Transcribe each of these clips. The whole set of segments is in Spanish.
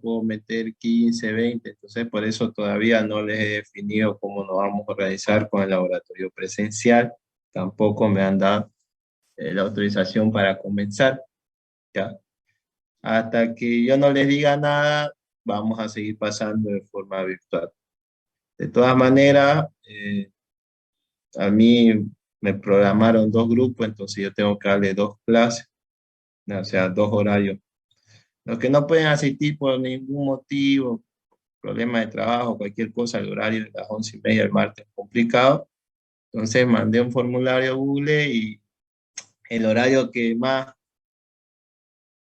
puedo meter 15, 20, entonces por eso todavía no les he definido cómo nos vamos a organizar con el laboratorio presencial, tampoco me han dado la autorización para comenzar, ¿ya? Hasta que yo no les diga nada, vamos a seguir pasando de forma virtual. De todas maneras, a mí me programaron 2 grupos, entonces yo tengo que darle 2 clases, ¿no? O sea, 2 horarios. Los que no pueden asistir por ningún motivo, problema de trabajo, cualquier cosa, el horario de las 11:30 el martes es complicado. Entonces mandé un formulario a Google y el horario que más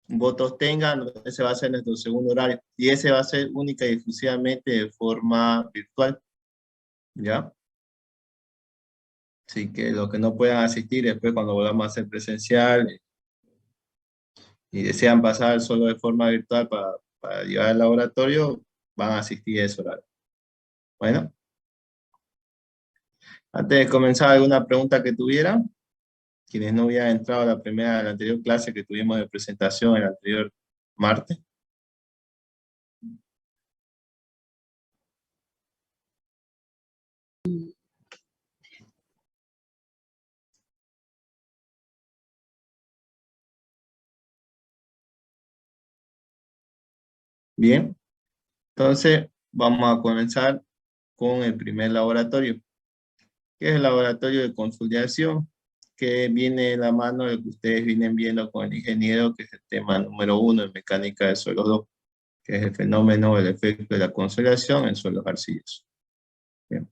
votos tengan, ese va a ser nuestro segundo horario. Y ese va a ser única y exclusivamente de forma virtual, ¿ya? Así que los que no puedan asistir después cuando volvamos a hacer presencial y desean pasar solo de forma virtual para llevar al laboratorio, van a asistir a ese horario. Bueno, antes de comenzar, ¿alguna pregunta que tuvieran? Quienes no habían entrado a la anterior clase que tuvimos de presentación el anterior martes. Bien, entonces vamos a comenzar con el primer laboratorio, que es el laboratorio de consolidación, que viene de la mano de lo que ustedes vienen viendo con el ingeniero, que es el tema número 1 en mecánica de suelos 2, que es el fenómeno, el efecto de la consolidación en suelos arcillosos. Bien.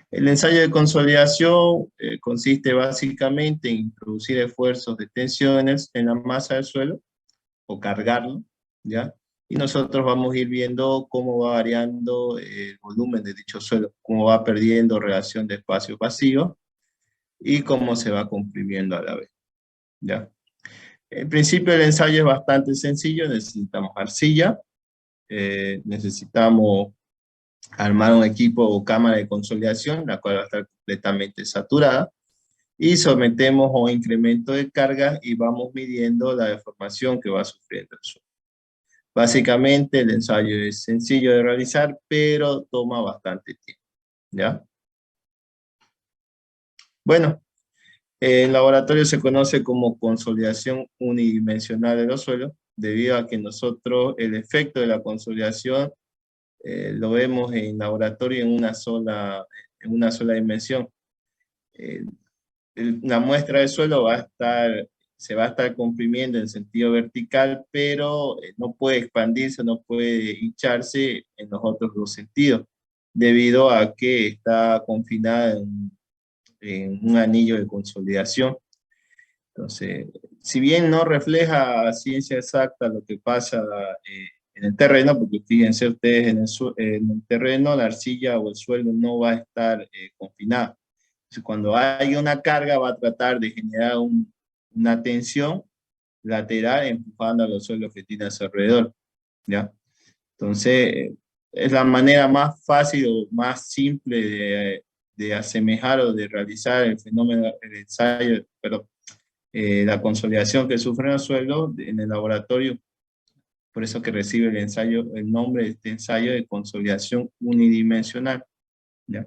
El ensayo de consolidación consiste básicamente en introducir esfuerzos de tensiones en la masa del suelo o cargarlo, ¿ya? Y nosotros vamos a ir viendo cómo va variando el volumen de dicho suelo, cómo va perdiendo relación de espacio vacío y cómo se va comprimiendo a la vez, ¿ya? En principio el ensayo es bastante sencillo, necesitamos arcilla, necesitamos armar un equipo o cámara de consolidación, la cual va a estar completamente saturada, y sometemos a un incremento de carga y vamos midiendo la deformación que va sufriendo el suelo. Básicamente el ensayo es sencillo de realizar, pero toma bastante tiempo, ¿ya? Bueno, el laboratorio se conoce como consolidación unidimensional de los suelos, debido a que nosotros el efecto de la consolidación lo vemos en laboratorio en una sola dimensión. Eh, la muestra de suelo se va a estar comprimiendo en sentido vertical, pero no puede expandirse, no puede hincharse en los otros 2 sentidos, debido a que está confinada en un anillo de consolidación. Entonces, si bien no refleja a ciencia exacta lo que pasa en el terreno, porque fíjense ustedes en el terreno, la arcilla o el suelo no va a estar confinado. Entonces, cuando hay una carga, va a tratar de generar una tensión lateral empujando a los suelos que tiene a su alrededor, ¿ya? Entonces, es la manera más fácil o más simple de asemejar o de realizar el fenómeno, el ensayo, perdón, la consolidación que sufre el suelo en el laboratorio. Por eso que recibe el nombre de este ensayo de consolidación unidimensional, ¿ya?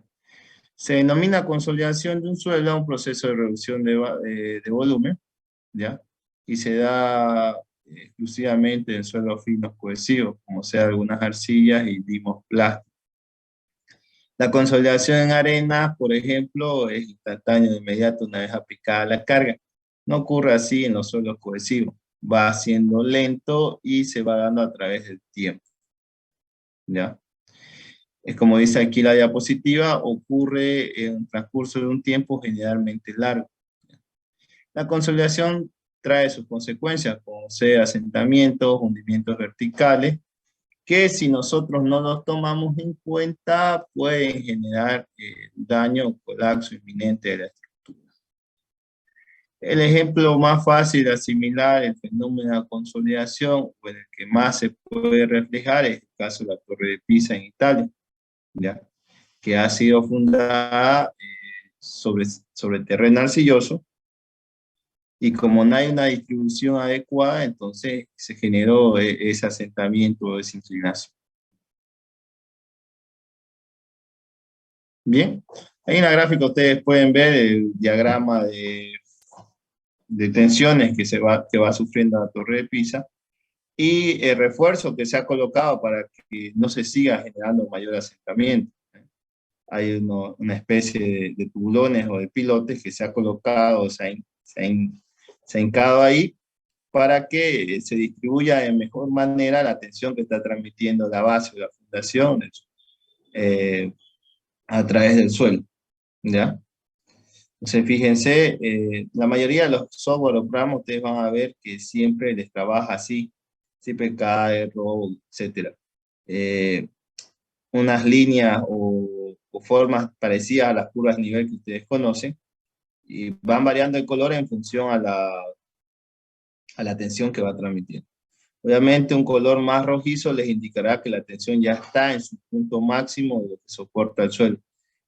Se denomina consolidación de un suelo a un proceso de reducción de volumen, ¿ya? Y se da exclusivamente en suelos finos cohesivos, como sea algunas arcillas y limos plásticos. La consolidación en arena, por ejemplo, es instantánea de inmediato una vez aplicada la carga. No ocurre así en los suelos cohesivos. Va siendo lento y se va dando a través del tiempo, ¿ya? Es como dice aquí la diapositiva, ocurre en el transcurso de un tiempo generalmente largo. La consolidación trae sus consecuencias, como sea asentamientos, hundimientos verticales, que si nosotros no los tomamos en cuenta, pueden generar daño o colapso inminente de la estructura. El ejemplo más fácil de asimilar el fenómeno de consolidación, o en el que más se puede reflejar, es el caso de la Torre de Pisa en Italia, ¿ya? Que ha sido fundada sobre terreno arcilloso, Y como no hay una distribución adecuada, entonces se generó ese asentamiento, esa inclinación. Bien, ahí en la gráfica ustedes pueden ver el diagrama de tensiones que va sufriendo la torre de Pisa y el refuerzo que se ha colocado para que no se siga generando mayor asentamiento. Hay una especie de tubulones o de pilotes que se ha colocado, se ha hincado ahí para que se distribuya de mejor manera la tensión que está transmitiendo la base o la fundación eh, a través del suelo, ¿ya? Entonces, fíjense, la mayoría de los software o programas ustedes van a ver que siempre les trabaja así, CPK, ROW, etc. Eh, unas líneas o formas parecidas a las curvas de nivel que ustedes conocen y van variando el color en función a la tensión que va transmitiendo. Obviamente un color más rojizo les indicará que la tensión ya está en su punto máximo de lo que soporta el suelo.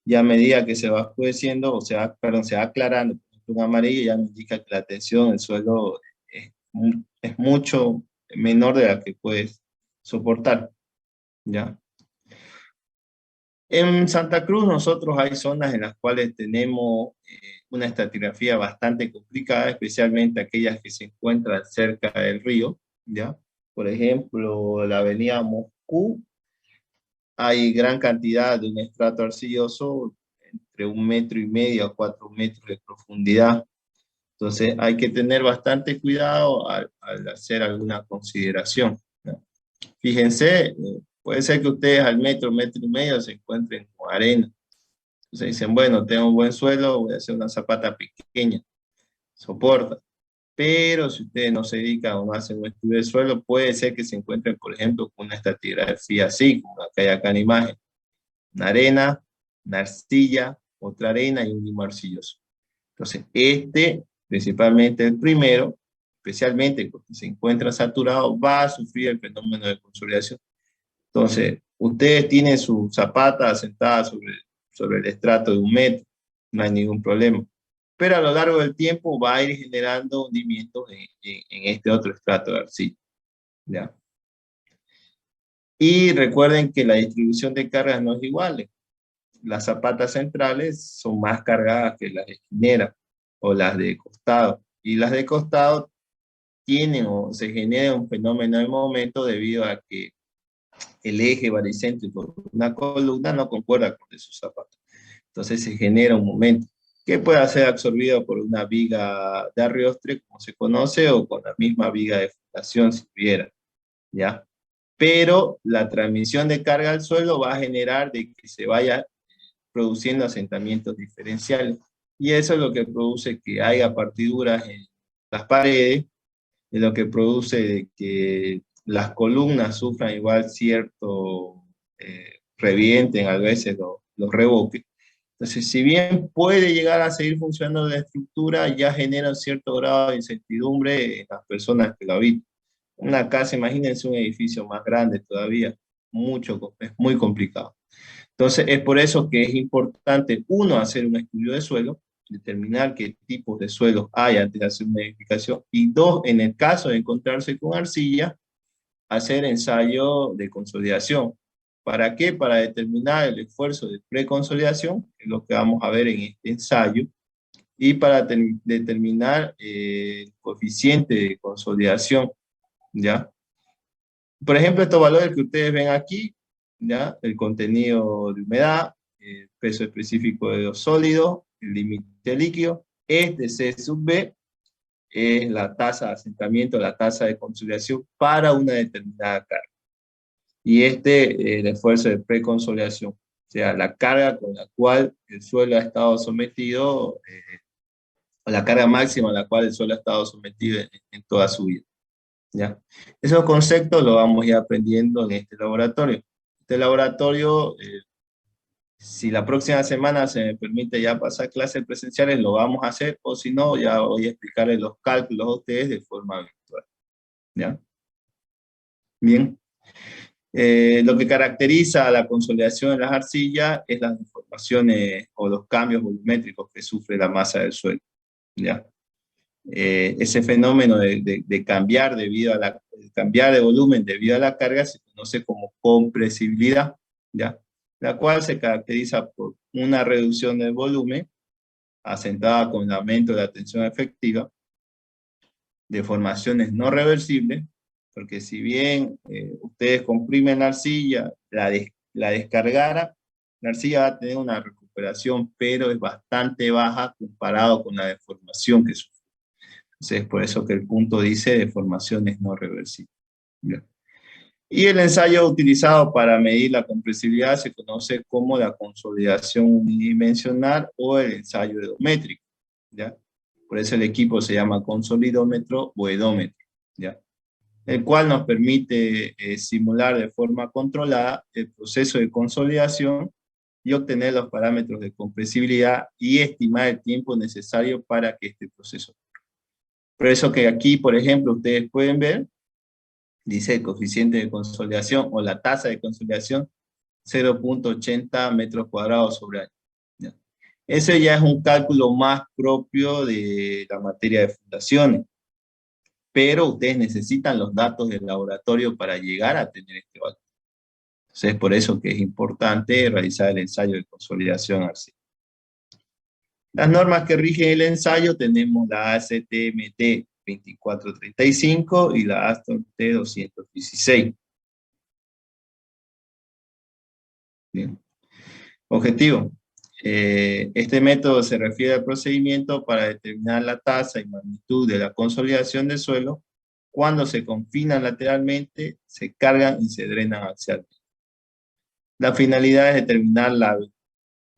Ya a medida que se va oscureciendo, perdón, se va aclarando, un amarillo ya me indica que la tensión del suelo es mucho menor de la que puedes soportar, ¿ya? En Santa Cruz nosotros hay zonas en las cuales tenemos una estratigrafía bastante complicada, especialmente aquellas que se encuentran cerca del río, ¿ya? Por ejemplo, la avenida Moscú, hay gran cantidad de un estrato arcilloso entre 1,5 metros a 4 metros de profundidad. Entonces hay que tener bastante cuidado al hacer alguna consideración, ¿no? Fíjense, puede ser que ustedes al metro, metro y medio se encuentren con arena. Entonces dicen, bueno, tengo un buen suelo, voy a hacer una zapata pequeña, soporta. Pero si ustedes no se dedican o no hacen un estudio de suelo, puede ser que se encuentren, por ejemplo, con una estratigrafía así, como la que hay acá en la imagen. Una arena, una arcilla, otra arena y un limo arcilloso. Entonces, principalmente el primero, especialmente porque se encuentra saturado, va a sufrir el fenómeno de consolidación. Entonces, ustedes tienen su zapata asentada sobre el estrato de 1 metro, no hay ningún problema. Pero a lo largo del tiempo va a ir generando hundimientos en este otro estrato de arcilla, ¿ya? Y recuerden que la distribución de cargas no es igual. Las zapatas centrales son más cargadas que las esquineras o las de costado. Y las de costado tienen o se genera un fenómeno de momento debido a que el eje baricéntrico de una columna no concuerda con el de su zapato. Entonces se genera un momento que puede ser absorbido por una viga de arrastre, como se conoce, o con la misma viga de fundación si hubiera, ¿ya? Pero la transmisión de carga al suelo va a generar de que se vaya produciendo asentamientos diferenciales. Y eso es lo que produce que haya partiduras en las paredes, es lo que produce que las columnas sufran igual cierto revienten a veces los revoques. Entonces, si bien puede llegar a seguir funcionando la estructura, ya genera un cierto grado de incertidumbre en las personas que la habitan. Una casa, imagínense un edificio más grande todavía, es muy complicado. Entonces, es por eso que es importante, uno, hacer un estudio de suelo, determinar qué tipos de suelos hay antes de hacer una edificación, y dos, en el caso de encontrarse con arcilla, hacer ensayo de consolidación. ¿Para qué? Para determinar el esfuerzo de preconsolidación, que es lo que vamos a ver en este ensayo, y para determinar el coeficiente de consolidación, ¿ya? Por ejemplo, estos valores que ustedes ven aquí, ¿ya? El contenido de humedad, el peso específico de los sólidos, el límite líquido. Este C sub B es la tasa de asentamiento, la tasa de consolidación para una determinada carga. Y el esfuerzo de preconsolidación, o sea, la carga con la cual el suelo ha estado sometido, o la carga máxima a la cual el suelo ha estado sometido en toda su vida, ¿ya? Esos conceptos los vamos a ir aprendiendo en este laboratorio. Este laboratorio, si la próxima semana se me permite ya pasar clases presenciales, lo vamos a hacer, o si no, ya voy a explicarles los cálculos a ustedes de forma virtual, ¿ya? Bien. Lo que caracteriza a la consolidación en las arcillas es las deformaciones o los cambios volumétricos que sufre la masa del suelo, ¿ya? ese fenómeno de cambiar cambiar de volumen debido a la carga se conoce como compresibilidad, ¿ya? La cual se caracteriza por una reducción del volumen acentuada con el aumento de la tensión efectiva, deformaciones no reversibles, porque si bien ustedes comprimen la arcilla, la descargara, la arcilla va a tener una recuperación, pero es bastante baja comparado con la deformación que sufre. Entonces, por eso que el punto dice deformaciones no reversibles. Bien. Y el ensayo utilizado para medir la compresibilidad se conoce como la consolidación unidimensional o el ensayo edométrico, ¿ya? Por eso el equipo se llama consolidómetro o edómetro, ¿ya? El cual nos permite simular de forma controlada el proceso de consolidación y obtener los parámetros de compresibilidad y estimar el tiempo necesario para que este proceso. Por eso que aquí, por ejemplo, ustedes pueden ver, dice el coeficiente de consolidación o la tasa de consolidación, 0.80 metros cuadrados sobre año. ¿Ya? Ese ya es un cálculo más propio de la materia de fundaciones, pero ustedes necesitan los datos del laboratorio para llegar a tener este valor. Entonces, es por eso que es importante realizar el ensayo de consolidación así. Las normas que rigen el ensayo tenemos la ASTM-T 2435 y la Aston T216. Bien. Objetivo. Este método se refiere al procedimiento para determinar la tasa y magnitud de la consolidación del suelo cuando se confinan lateralmente, se cargan y se drenan axialmente. La finalidad es determinar la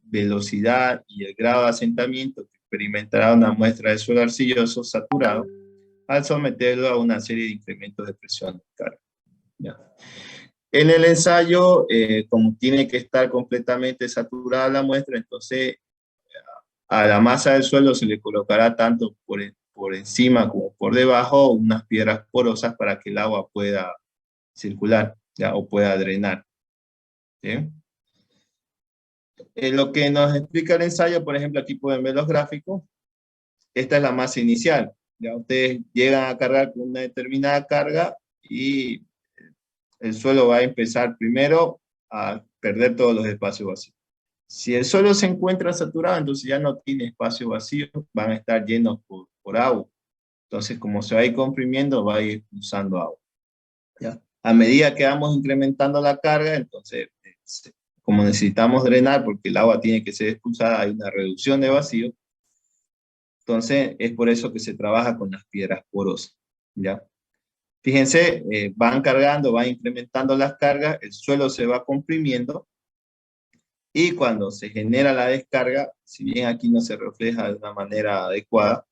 velocidad y el grado de asentamiento que experimentará una muestra de suelo arcilloso saturado al someterlo a una serie de incrementos de presión de carga. ¿Ya? En el ensayo, como tiene que estar completamente saturada la muestra, entonces a la masa del suelo se le colocará tanto por encima como por debajo unas piedras porosas para que el agua pueda circular, ¿ya? O pueda drenar. ¿Sí? Lo que nos explica el ensayo, por ejemplo, aquí pueden ver los gráficos. Esta es la masa inicial. Ya ustedes llegan a cargar con una determinada carga y el suelo va a empezar primero a perder todos los espacios vacíos. Si el suelo se encuentra saturado, entonces ya no tiene espacio vacío, van a estar llenos por agua. Entonces, como se va a ir comprimiendo, va a ir usando agua. ¿Ya? A medida que vamos incrementando la carga, entonces, como necesitamos drenar, porque el agua tiene que ser expulsada, hay una reducción de vacío. Entonces, es por eso que se trabaja con las piedras porosas. ¿Ya? Fíjense, van cargando, van incrementando las cargas, el suelo se va comprimiendo, y cuando se genera la descarga, si bien aquí no se refleja de una manera adecuada,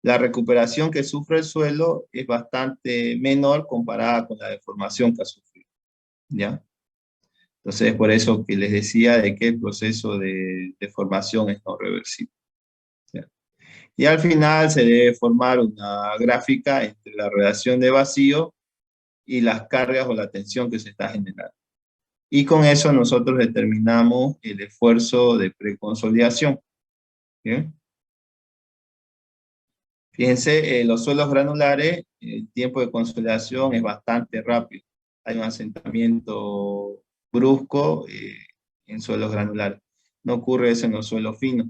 la recuperación que sufre el suelo es bastante menor comparada con la deformación que ha sufrido, ¿ya? Entonces es por eso que les decía de que el proceso de deformación es no reversible, ¿ya? Y al final se debe formar una gráfica entre la relación de vacío y las cargas o la tensión que se está generando. Y con eso nosotros determinamos el esfuerzo de preconsolidación. ¿Bien? Fíjense, los suelos granulares, el tiempo de consolidación es bastante rápido. Hay un asentamiento brusco en suelos granulares. No ocurre eso en los suelos finos.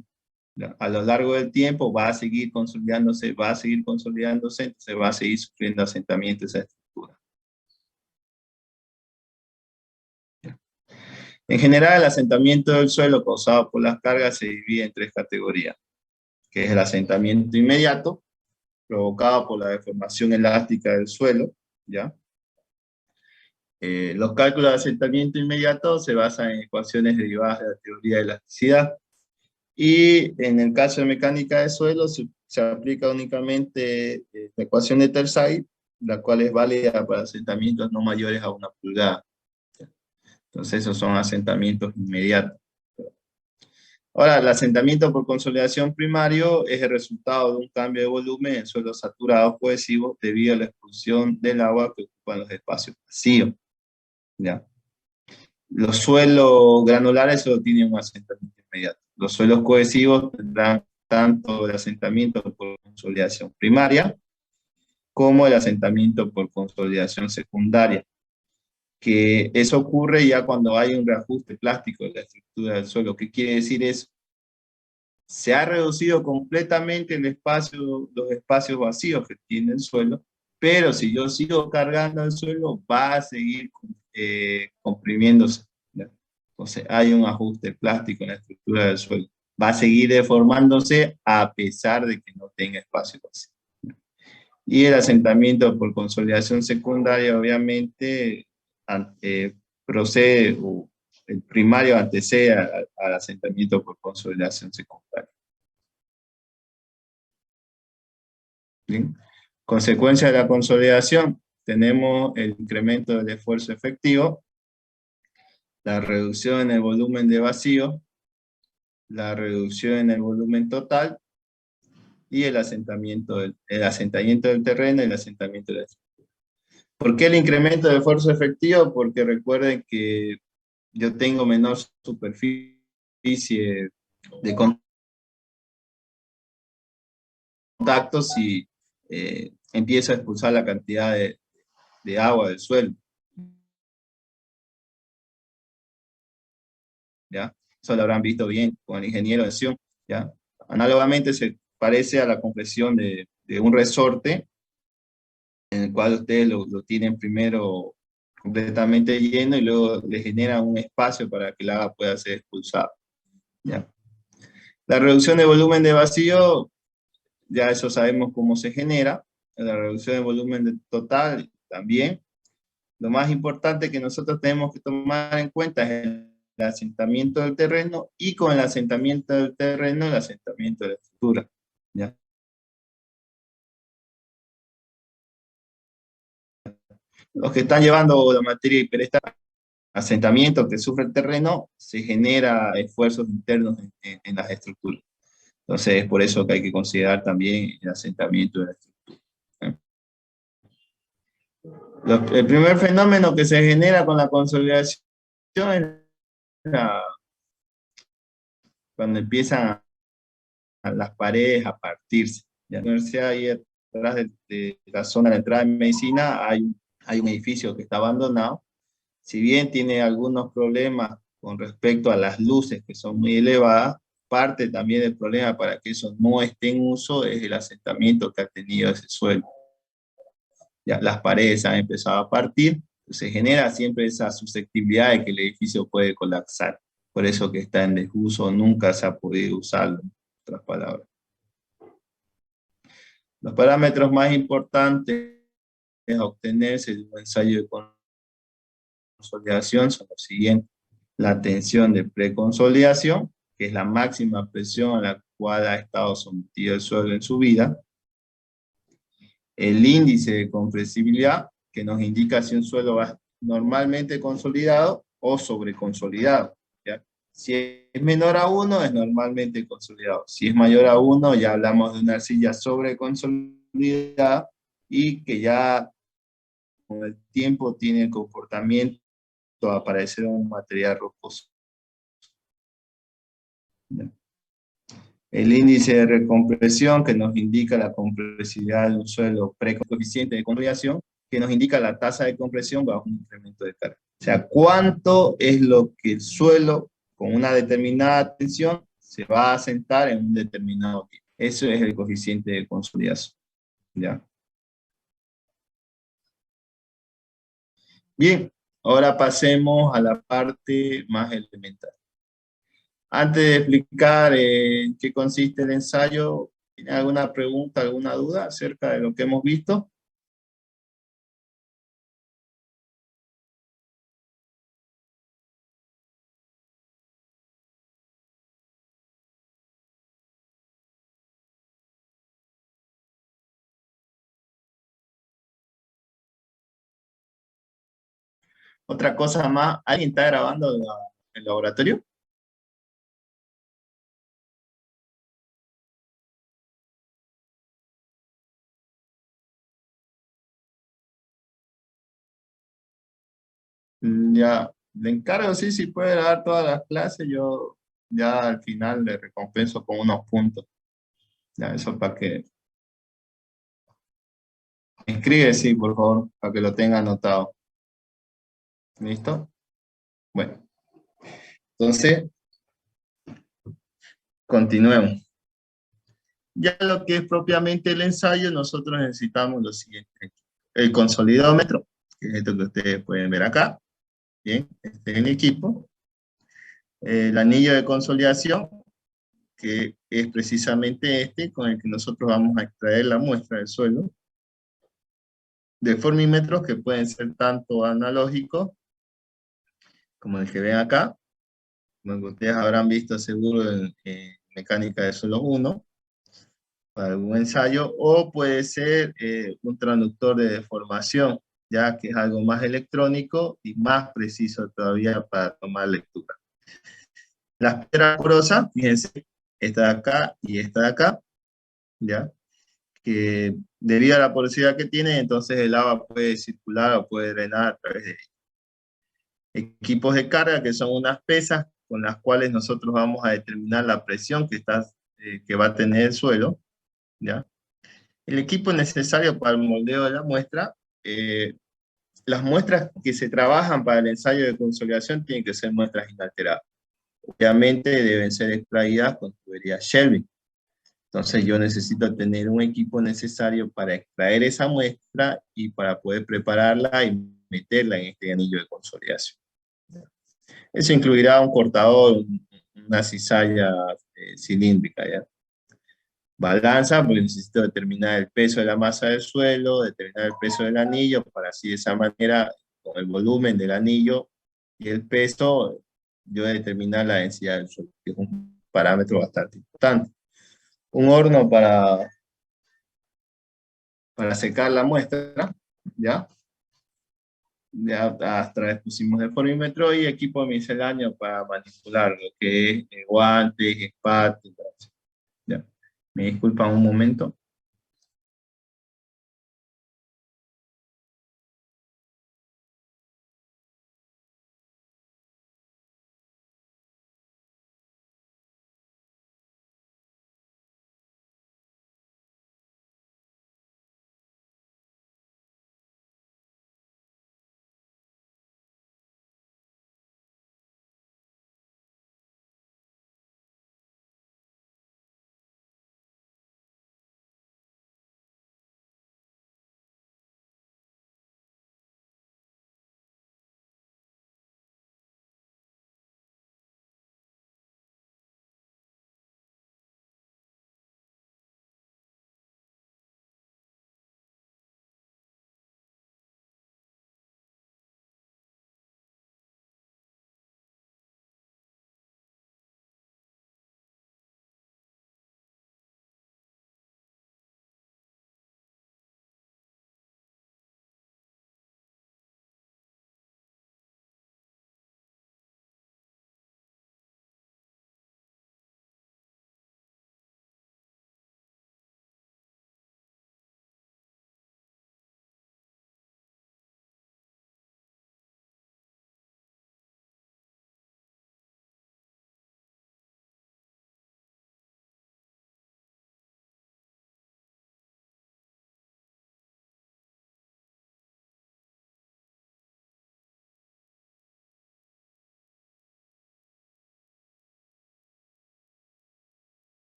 A lo largo del tiempo va a seguir consolidándose, entonces va a seguir sufriendo asentamiento esa estructura. En general, el asentamiento del suelo causado por las cargas se divide en tres categorías, que es el asentamiento inmediato, provocado por la deformación elástica del suelo, ¿ya? Los cálculos de asentamiento inmediato se basan en ecuaciones derivadas de la teoría de elasticidad, y en el caso de mecánica de suelo se aplica únicamente la ecuación de Tersay, la cual es válida para asentamientos no mayores a 1 pulgada. Entonces esos son asentamientos inmediatos. Ahora, el asentamiento por consolidación primario es el resultado de un cambio de volumen en suelos saturados cohesivos debido a la expulsión del agua que ocupan los espacios vacíos. ¿Ya? Los suelos granulares solo tienen un asentamiento inmediato. Los suelos cohesivos tendrán tanto el asentamiento por consolidación primaria como el asentamiento por consolidación secundaria, que eso ocurre ya cuando hay un reajuste plástico de la estructura del suelo. ¿Qué quiere decir eso? Se ha reducido completamente los espacios vacíos que tiene el suelo, pero si yo sigo cargando el suelo, va a seguir comprimiéndose, ¿ya? Entonces hay un ajuste plástico en la estructura del suelo. Va a seguir deformándose a pesar de que no tenga espacio vacío. Y el asentamiento por consolidación secundaria, obviamente, procede, o el primario antecede al asentamiento por consolidación secundaria. ¿Bien? Consecuencia de la consolidación, tenemos el incremento del esfuerzo efectivo, la reducción en el volumen de vacío, la reducción en el volumen total, y el asentamiento del terreno y el asentamiento de la estructura. ¿Por qué el incremento del esfuerzo efectivo? Porque recuerden que yo tengo menor superficie de contacto si empiezo a expulsar la cantidad de agua del suelo, ¿ya? Eso lo habrán visto bien con el ingeniero de acción, ¿ya? Análogamente se parece a la compresión de un resorte, en el cual ustedes lo tienen primero completamente lleno y luego le generan un espacio para que el agua pueda ser expulsada, ¿ya? La reducción de volumen de vacío, ya eso sabemos cómo se genera. La reducción de volumen total también. Lo más importante que nosotros tenemos que tomar en cuenta es el asentamiento del terreno, y con el asentamiento del terreno, el asentamiento de la estructura, ¿ya? Los que están llevando la materia hiperesta, asentamiento que sufre el terreno, se genera esfuerzos internos en las estructuras. Entonces, es por eso que hay que considerar también el asentamiento de la estructura, ¿eh? El primer fenómeno que se genera con la consolidación es cuando empiezan las paredes a partirse. En la universidad, ahí atrás de la zona de entrada en medicina, hay un edificio que está abandonado. Si bien tiene algunos problemas con respecto a las luces que son muy elevadas, parte también del problema para que eso no esté en uso es el asentamiento que ha tenido ese suelo. Ya las paredes han empezado a partir, se genera siempre esa susceptibilidad de que el edificio puede colapsar. Por eso que está en desuso, nunca se ha podido usarlo, en otras palabras. Los parámetros más importantes a obtenerse de un ensayo de consolidación son los siguientes: la tensión de preconsolidación, que es la máxima presión a la cual ha estado sometido el suelo en su vida; el índice de compresibilidad, que nos indica si un suelo va normalmente consolidado o sobreconsolidado, ¿ya? Si es menor a 1, es normalmente consolidado. Si es mayor a 1, ya hablamos de una arcilla sobreconsolidada y que ya con el tiempo tiene el comportamiento a parecer un material rocoso, ¿ya? El índice de recompresión, que nos indica la compresividad de un suelo precoeficiente de consolidación, que nos indica la tasa de compresión bajo un incremento de carga. O sea, cuánto es lo que el suelo con una determinada tensión se va a asentar en un determinado tiempo. Eso es el coeficiente de consolidación, ¿ya? Bien, ahora pasemos a la parte más elemental. Antes de explicar en qué consiste el ensayo, ¿tiene alguna pregunta, alguna duda acerca de lo que hemos visto? Otra cosa más, ¿alguien está grabando el laboratorio? Ya, le encargo, sí, si puede dar todas las clases, yo ya al final le recompenso con unos puntos. Ya, eso para que escribe, sí, por favor, para que lo tenga anotado. ¿Listo? Bueno, entonces, continuemos. Ya lo que es propiamente el ensayo, nosotros necesitamos lo siguiente. El consolidómetro, que es esto que ustedes pueden ver acá. Bien, este es el equipo. El anillo de consolidación, que es precisamente este con el que nosotros vamos a extraer la muestra del suelo. Deformímetros que pueden ser tanto analógicos como el que ven acá, como que ustedes habrán visto seguro en mecánica de suelos 1, para algún ensayo, o puede ser un transductor de deformación, ya que es algo más electrónico y más preciso todavía para tomar lectura. Las piedras porosas, fíjense, esta de acá y esta de acá, ¿ya? Que debido a la porosidad que tiene, entonces el agua puede circular o puede drenar a través de equipos de carga, que son unas pesas con las cuales nosotros vamos a determinar la presión que va a tener el suelo, ¿ya? El equipo necesario para el moldeo de la muestra, las muestras que se trabajan para el ensayo de consolidación tienen que ser muestras inalteradas. Obviamente deben ser extraídas con tubería Shelby. Entonces yo necesito tener un equipo necesario para extraer esa muestra y para poder prepararla y meterla en este anillo de consolidación. Eso incluirá un cortador, una cizalla cilíndrica, ¿ya? Balanza, porque necesito determinar el peso de la masa del suelo, determinar el peso del anillo, para así de esa manera, con el volumen del anillo y el peso, yo determinar la densidad del suelo, que es un parámetro bastante importante. Un horno para secar la muestra, ¿ya? Ya hasta pusimos el formímetro y equipo misceláneo para manipular lo que es guantes, espátulas. Ya. Me disculpan un momento.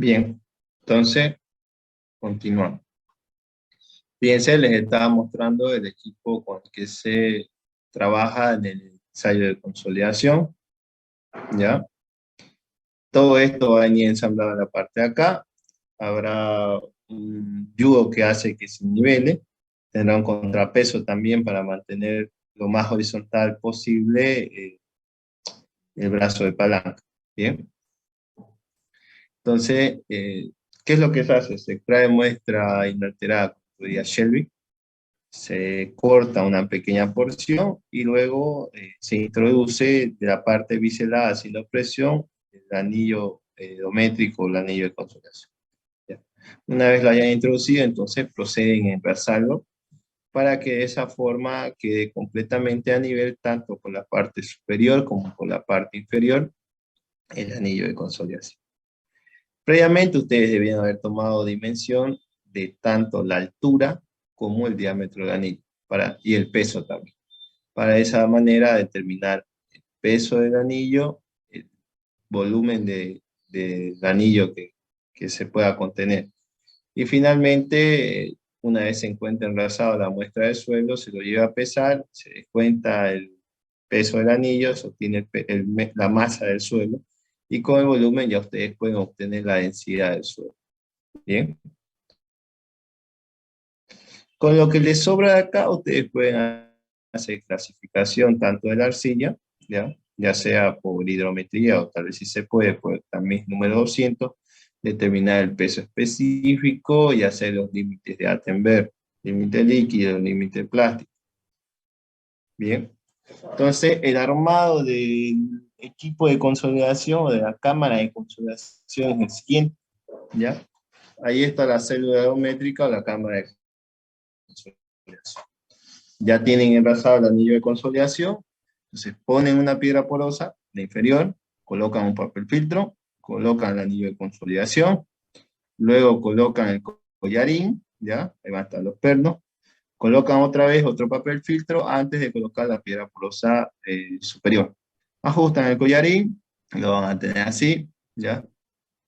Bien, entonces, continuamos. Fíjense, les estaba mostrando el equipo con el que se trabaja en el ensayo de consolidación, ¿ya? Todo esto va a venir ensamblado en la parte de acá. Habrá un yugo que hace que se nivele. Tendrá un contrapeso también para mantener lo más horizontal posible el brazo de palanca. Bien. Entonces, ¿qué es lo que se hace? Se extrae muestra inalterada, como diría Shelby, se corta una pequeña porción y luego se introduce de la parte biselada haciendo presión el anillo dométrico o el anillo de consolidación. ¿Ya? Una vez lo hayan introducido, entonces proceden a enversarlo para que de esa forma quede completamente a nivel tanto con la parte superior como con la parte inferior el anillo de consolidación. Previamente ustedes debían haber tomado dimensión de tanto la altura como el diámetro del anillo y el peso también. Para de esa manera determinar el peso del anillo, el volumen del anillo que se pueda contener. Y finalmente, una vez se encuentra enlazado la muestra del suelo, se lo lleva a pesar, se descuenta el peso del anillo, se obtiene la masa del suelo, y con el volumen ya ustedes pueden obtener la densidad del suelo. Bien. Con lo que les sobra de acá, ustedes pueden hacer clasificación tanto de la arcilla, ya sea por hidrometría o tal vez si se puede, por también número 200, determinar el peso específico y hacer los límites de Altenberg, límite líquido, límite plástico. Bien. Entonces, el armado del equipo de consolidación o de la cámara de consolidación es el siguiente, ¿ya? Ahí está la célula geométrica o la cámara de consolidación. Ya tienen enlazado el anillo de consolidación, entonces ponen una piedra porosa, la inferior, colocan un papel filtro, colocan el anillo de consolidación, luego colocan el collarín, ya, ahí van a estar los pernos, colocan otra vez otro papel filtro antes de colocar la piedra porosa superior. Ajustan el collarín, lo van a tener así, ya.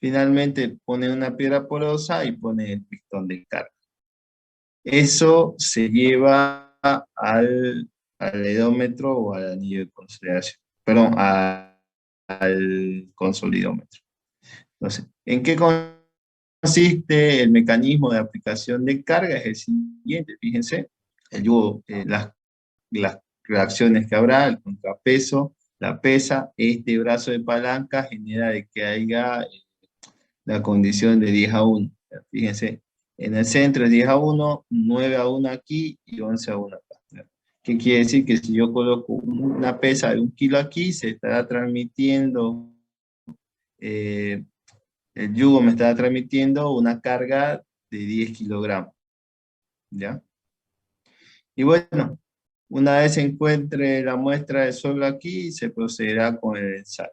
Finalmente ponen una piedra porosa y ponen el pistón de carga. Eso se lleva al edómetro o al anillo de consolidación, perdón, al consolidómetro. Entonces, ¿en qué consiste el mecanismo de aplicación de carga? Es el siguiente, fíjense, el yugo, las reacciones que habrá, el contrapeso, la pesa, este brazo de palanca genera de que haya la condición de 10-1. Fíjense, en el centro es 10-1, 9-1 aquí y 11-1 acá. ¿Qué quiere decir? Que si yo coloco una pesa de 1 kilo aquí, se estará transmitiendo, el yugo me estará transmitiendo una carga de 10 kilogramos. ¿Ya? Y bueno, una vez se encuentre la muestra de suelo aquí, se procederá con el ensayo.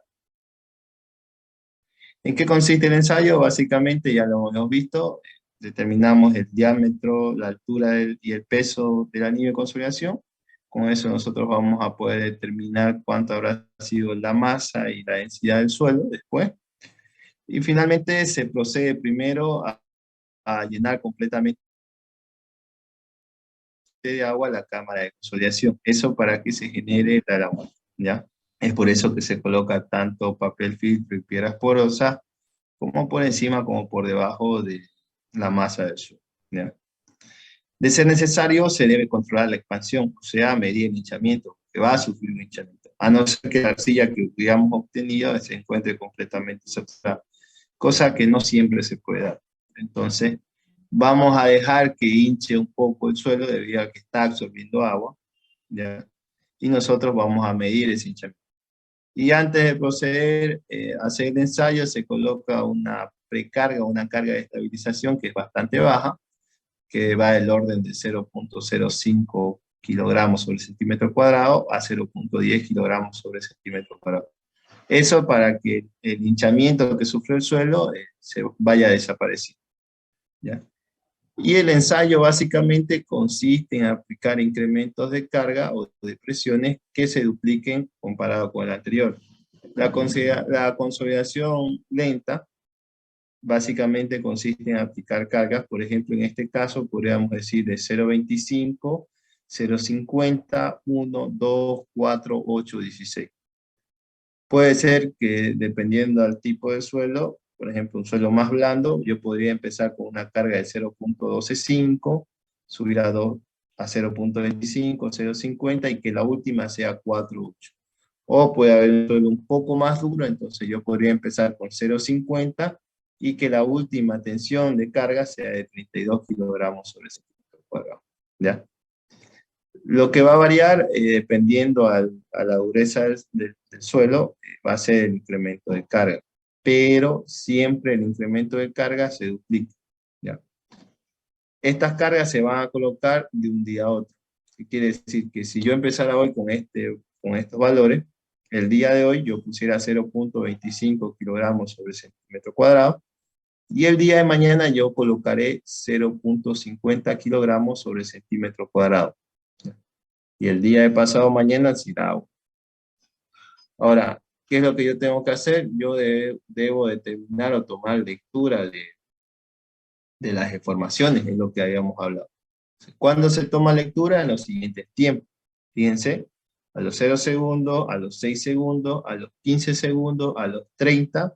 ¿En qué consiste el ensayo? Básicamente ya lo hemos visto, determinamos el diámetro, la altura y el peso del anillo de consolidación. Con eso nosotros vamos a poder determinar cuánto habrá sido la masa y la densidad del suelo después. Y finalmente se procede primero a llenar completamente de agua la cámara de consolidación. Eso para que se genere la laguna, ¿ya? Es por eso que se coloca tanto papel filtro y piedras porosas como por encima como por debajo de la masa del suelo, ¿ya? De ser necesario, se debe controlar la expansión, o sea, medir el hinchamiento, que va a sufrir un hinchamiento, a no ser que la arcilla que hubiéramos obtenido se encuentre completamente saturada, cosa que no siempre se puede dar. Entonces, vamos a dejar que hinche un poco el suelo debido a que está absorbiendo agua, ¿ya? Y nosotros vamos a medir ese hinchamiento. Y antes de proceder a hacer el ensayo, se coloca una precarga, una carga de estabilización que es bastante baja, que va del orden de 0.05 kilogramos sobre centímetro cuadrado a 0.10 kilogramos sobre centímetro cuadrado. Eso para que el hinchamiento que sufre el suelo se vaya desapareciendo, ¿ya? Y el ensayo básicamente consiste en aplicar incrementos de carga o de presiones que se dupliquen comparado con el anterior. La consolidación lenta básicamente consiste en aplicar cargas. Por ejemplo, en este caso podríamos decir de 0,25, 0,50, 1, 2, 4, 8, 16. Puede ser que dependiendo del tipo de suelo, por ejemplo, un suelo más blando, yo podría empezar con una carga de 0,125, subir a 0,25, 0,50 y que la última sea 4,8. O puede haber un suelo un poco más duro, entonces yo podría empezar con 0,50 y que la última tensión de carga sea de 32 kilogramos sobre centímetro cuadrado. ¿Ya? Lo que va a variar, dependiendo a la dureza del suelo, va a ser el incremento de carga. Pero siempre el incremento de carga se duplica. ¿Ya? Estas cargas se van a colocar de un día a otro. ¿Qué quiere decir? Que si yo empezara hoy con estos valores, el día de hoy yo pusiera 0,25 kilogramos sobre centímetro cuadrado, y el día de mañana yo colocaré 0,50 kilogramos sobre centímetro cuadrado. Y el día de pasado mañana será agua. Ahora, ¿qué es lo que yo tengo que hacer? Yo debo determinar o tomar lectura de las informaciones, es lo que habíamos hablado. ¿Cuándo se toma lectura? En los siguientes tiempos. Fíjense, a los 0 segundos, a los 6 segundos, a los 15 segundos, a los 30